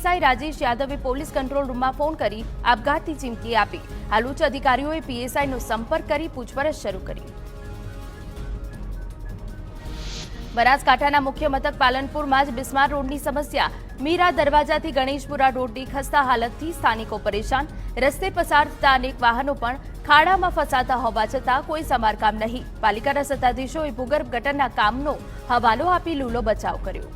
PSI Rajesh યાદવે police control રૂમમાં phone કરી આપઘાતની ચીમકી આપી। હાલ ઉચ્ચ અધિકારીઓએ પીએસઆઈનો સંપર્ક કરી પૂછપરછ શરૂ કરી। બનાસકાંઠાના મુખ્ય મથક પાલનપુરમાં જ બિસ્માર રોડની સમસ્યા। મીરા દરવાજાથી ગણેશપુરા રોડની ખસ્તા હાલતથી સ્થાનિકો પરેશાન। રસ્તે પસાર થતા અનેક વાહનો પણ ખાડામાં ફસાતા હોવા છતાં કોઈ સમારકામ નહીં। પાલિકાના સત્તાધીશોએ ભૂગર્ભ ગટરના કામનો હવાલો આપી લૂલો બચાવ કર્યો।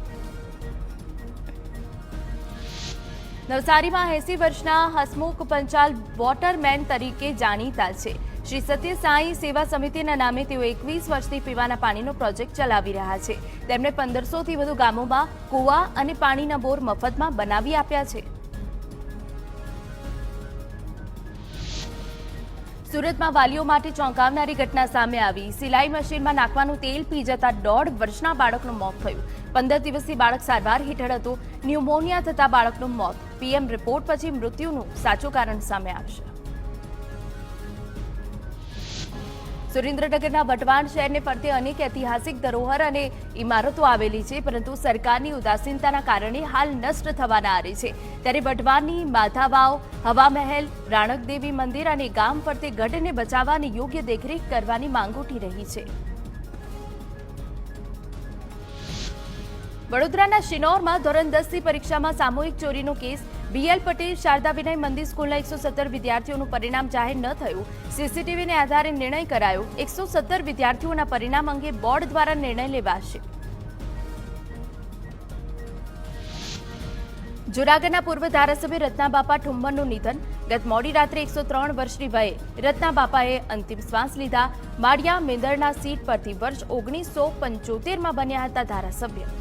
નવસારીમાં 80 વર્ષના હસમુખ પંચાલ વોટરમેન તરીકે જાણીતા છે। શ્રી સત્ય સાંઈ સેવા સમિતિના નામે તેઓ 21 વર્ષથી પીવાના પાણીનો પ્રોજેક્ટ ચલાવી રહ્યા છે। તેમણે 1500થી વધુ ગામોમાં કૂવા અને પાણીના બોર મફતમાં બનાવી આપ્યા છે। સુરતમાં વાલીઓ માટે ચોંકાવનારી ઘટના સામે આવી। સિલાઈ મશીનમાં નાખવાનું તેલ પી જતા 1.5 વર્ષના બાળકનું મોત થયું। 15 દિવસથી બાળક સારવાર હેઠળ હતું। ન્યુમોનિયા થતા બાળકનું મોત। પીએમ રિપોર્ટ પછી મૃત્યુનું સાચું કારણ સામે આવશે। સુરેન્દ્રનગરના વટવાણ શહેરને ફરતે અનેક ઐતિહાસિક ધરોહર અને ઇમારતો આવેલી છે, પરંતુ સરકારની ઉદાસીનતાના કારણે હાલ નષ્ટ થવાના આરે છે। ત્યારે વટવાણની માધા વાવ, હવા મહેલ, રાણકદેવી મંદિર અને ગામ ફરતે ગઢને બચાવવાની યોગ્ય દેખરેખ કરવાની માંગ ઉઠી રહી છે। વડોદરાના શિનોરમાં ધોરણ 10ની પરીક્ષામાં સામૂહિક ચોરીનો કેસ। બીએલ પટેલ શારદા વિનય મંદિર સ્કૂલના 117 વિદ્યાર્થીઓનું પરિણામ જાહેર ન થયું। સીસીટીવીને આધારે નિર્ણય કરાયો। 117 વિદ્યાર્થીઓના પરિણામ અંગે બોર્ડ દ્વારા નિર્ણય લેવાશે। જૂનાગઢના પૂર્વ ધારાસભ્ય રત્નાબાપા ઠુમ્મરનું નિધન। ગત મોડી રાત્રે 103 વર્ષની વયે રત્નાબાપાએ અંતિમ શ્વાસ લીધા। માળિયા મેંદરના સીટ પરથી વર્ષ 1975માં બન્યા હતા ધારાસભ્ય।